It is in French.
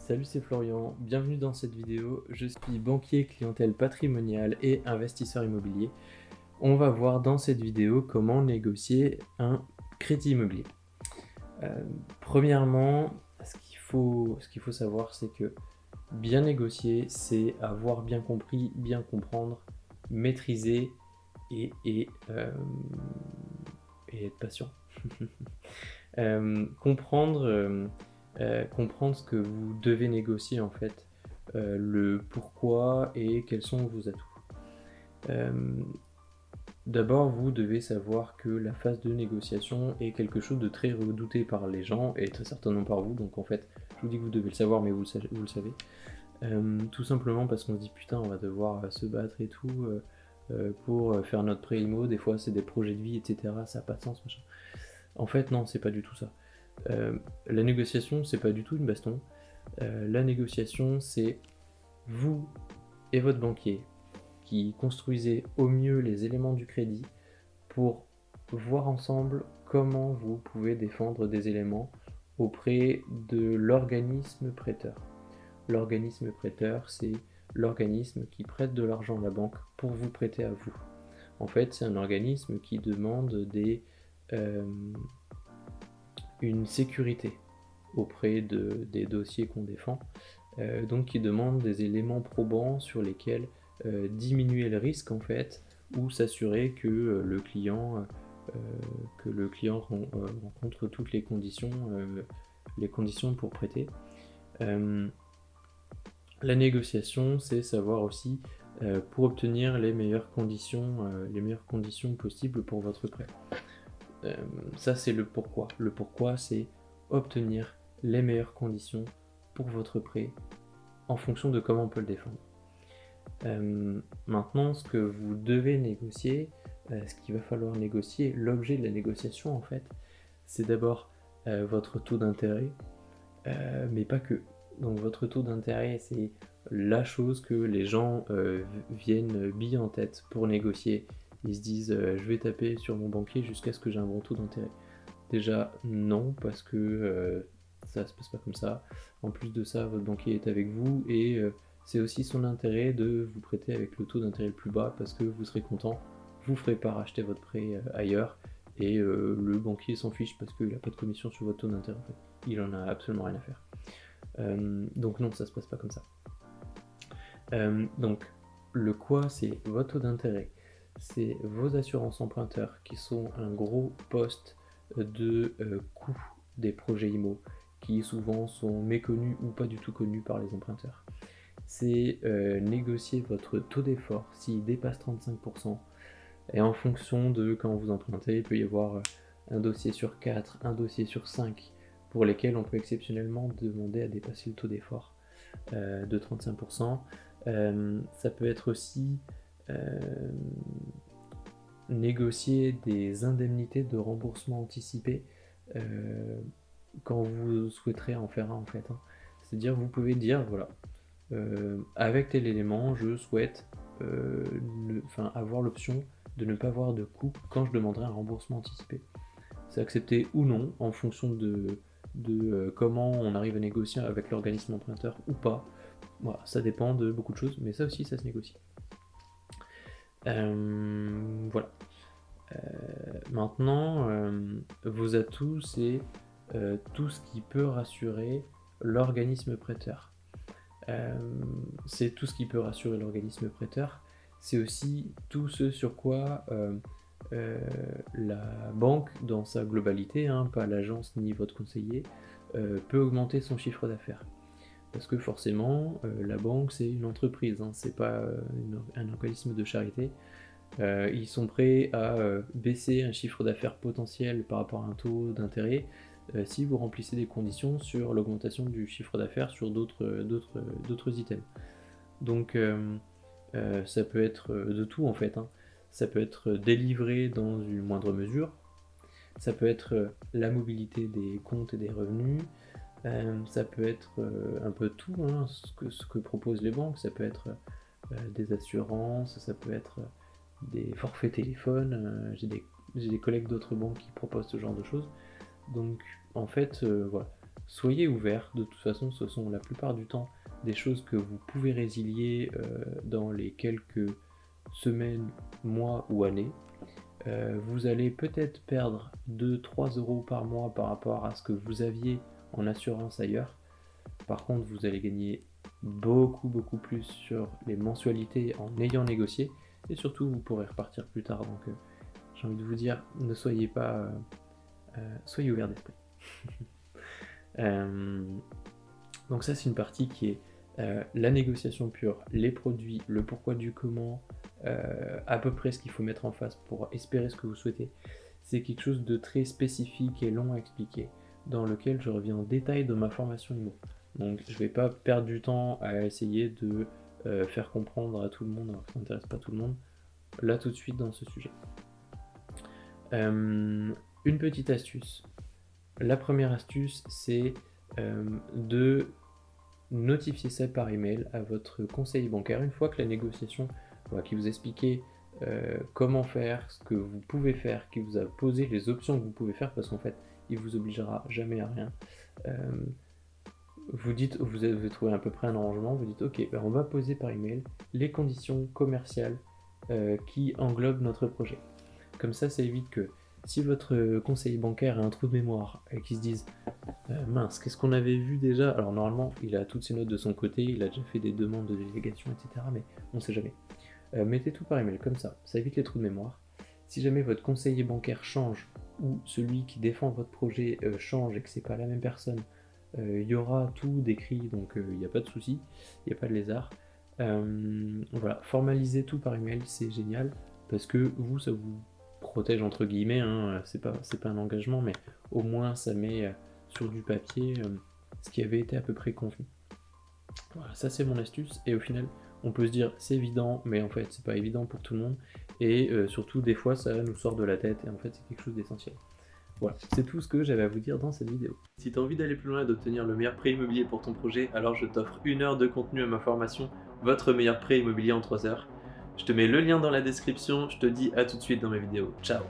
Salut, c'est Florian, bienvenue dans cette vidéo. Je suis banquier clientèle patrimoniale et investisseur immobilier. On va voir dans cette vidéo comment négocier un crédit immobilier. Premièrement, ce qu'il faut savoir, c'est que bien négocier, c'est avoir bien compris, bien comprendre, maîtriser et être patient. Comprendre ce que vous devez négocier en fait, le pourquoi et quels sont vos atouts. D'abord, vous devez savoir que la phase de négociation est quelque chose de très redouté par les gens et très certainement par vous. Donc en fait, je vous dis que vous devez le savoir, mais vous le savez. Tout simplement parce qu'on se dit putain, on va devoir se battre et tout pour faire notre pré IMO. Des fois, c'est des projets de vie, etc. Ça n'a pas de sens, machin. En fait, non, c'est pas du tout ça. La négociation, c'est pas du tout une baston. La négociation, c'est vous et votre banquier qui construisez au mieux les éléments du crédit pour voir ensemble comment vous pouvez défendre des éléments auprès de l'organisme prêteur. L'organisme prêteur, c'est l'organisme qui prête de l'argent à la banque pour vous prêter à vous. En fait, c'est un organisme qui demande une sécurité auprès des dossiers qu'on défend, donc qui demande des éléments probants sur lesquels diminuer le risque en fait, ou s'assurer que le client rencontre toutes les conditions pour prêter. La négociation, c'est savoir aussi pour obtenir les meilleures conditions possibles pour votre prêt. Ça, c'est le pourquoi. Le pourquoi, c'est obtenir les meilleures conditions pour votre prêt en fonction de comment on peut le défendre. Maintenant, ce que vous devez négocier, ce qu'il va falloir négocier, l'objet de la négociation en fait, c'est d'abord votre taux d'intérêt, mais pas que. Donc votre taux d'intérêt, c'est la chose que les gens viennent bille en tête pour négocier. Ils se disent je vais taper sur mon banquier jusqu'à ce que j'ai un bon taux d'intérêt. Déjà non, parce que ça se passe pas comme ça. En plus de ça, votre banquier est avec vous et c'est aussi son intérêt de vous prêter avec le taux d'intérêt le plus bas parce que vous serez content, vous ferez pas racheter votre prêt ailleurs et le banquier s'en fiche parce qu'il n'a pas de commission sur votre taux d'intérêt en fait. Il en a absolument rien à faire. Donc non, ça se passe pas comme ça. Donc le quoi, c'est votre taux d'intérêt, c'est vos assurances emprunteurs qui sont un gros poste de coût des projets IMO qui souvent sont méconnus ou pas du tout connus par les emprunteurs. C'est négocier votre taux d'effort s'il dépasse 35%. Et en fonction de quand vous empruntez, il peut y avoir un dossier sur 4, un dossier sur 5 pour lesquels on peut exceptionnellement demander à dépasser le taux d'effort de 35%. Ça peut être aussi négocier des indemnités de remboursement anticipé quand vous souhaiterez en faire un en fait. C'est-à-dire vous pouvez dire voilà, avec tel élément je souhaite avoir l'option de ne pas avoir de coût quand je demanderai un remboursement anticipé. C'est accepté ou non en fonction de comment on arrive à négocier avec l'organisme emprunteur ou pas. Voilà, ça dépend de beaucoup de choses, mais ça aussi ça se négocie. Voilà. Maintenant, vos atouts, c'est tout ce qui peut rassurer l'organisme prêteur. C'est tout ce qui peut rassurer l'organisme prêteur. C'est aussi tout ce sur quoi la banque, dans sa globalité, pas l'agence ni votre conseiller, peut augmenter son chiffre d'affaires. Parce que forcément, la banque, c'est une entreprise, c'est pas un organisme de charité. Ils sont prêts à baisser un chiffre d'affaires potentiel par rapport à un taux d'intérêt si vous remplissez des conditions sur l'augmentation du chiffre d'affaires sur d'autres items. Donc ça peut être de tout en fait. Ça peut être délivré dans une moindre mesure. Ça peut être la mobilité des comptes et des revenus. Ça peut être un peu tout, ce que proposent les banques. Ça peut être des assurances, ça peut être des forfaits téléphones. J'ai des collègues d'autres banques qui proposent ce genre de choses. Donc en fait, voilà. soyez ouverts, de toute façon ce sont la plupart du temps des choses que vous pouvez résilier dans les quelques semaines, mois ou années. Vous allez peut-être perdre 2-3 euros par mois par rapport à ce que vous aviez en assurance ailleurs. Par contre, vous allez gagner beaucoup plus sur les mensualités en ayant négocié, et surtout vous pourrez repartir plus tard. Donc j'ai envie de vous dire, ne soyez pas soyez ouverts d'esprit. Donc ça c'est une partie qui est la négociation pure, les produits, le pourquoi du comment, à peu près ce qu'il faut mettre en face pour espérer ce que vous souhaitez. C'est quelque chose de très spécifique et long à expliquer, dans lequel je reviens en détail dans ma formation IMO. Donc je vais pas perdre du temps à essayer de faire comprendre à tout le monde, alors que ça n'intéresse pas tout le monde, là tout de suite dans ce sujet. Une petite astuce. La première astuce, c'est de notifier ça par email à votre conseiller bancaire une fois que la négociation, qui vous expliquait comment faire, ce que vous pouvez faire, qui vous a posé les options que vous pouvez faire, parce qu'en fait, il vous obligera jamais à rien. Vous dites, vous avez trouvé à peu près un arrangement, vous dites ok, on va poser par email les conditions commerciales qui englobent notre projet. Comme ça évite que si votre conseiller bancaire a un trou de mémoire et qu'il se dise mince, qu'est-ce qu'on avait vu déjà? Alors normalement, il a toutes ses notes de son côté, il a déjà fait des demandes de délégation, etc. Mais on sait jamais. Mettez tout par email, comme ça évite les trous de mémoire. Si jamais votre conseiller bancaire change ou celui qui défend votre projet change et que c'est pas la même personne, il y aura tout décrit, donc il n'y a pas de souci, il n'y a pas de lézard. Voilà, formalisez tout par email, c'est génial, parce que vous, ça vous protège entre guillemets, hein, c'est pas un engagement, mais au moins ça met sur du papier ce qui avait été à peu près convenu. Voilà, ça c'est mon astuce, et au final, on peut se dire c'est évident, mais en fait c'est pas évident pour tout le monde, et surtout des fois ça nous sort de la tête, et en fait c'est quelque chose d'essentiel. Voilà, c'est tout ce que j'avais à vous dire dans cette vidéo. Si tu as envie d'aller plus loin et d'obtenir le meilleur prêt immobilier pour ton projet, alors je t'offre 1 heure de contenu à ma formation, votre meilleur prêt immobilier en 3 heures. Je te mets le lien dans la description, je te dis à tout de suite dans mes vidéos. Ciao!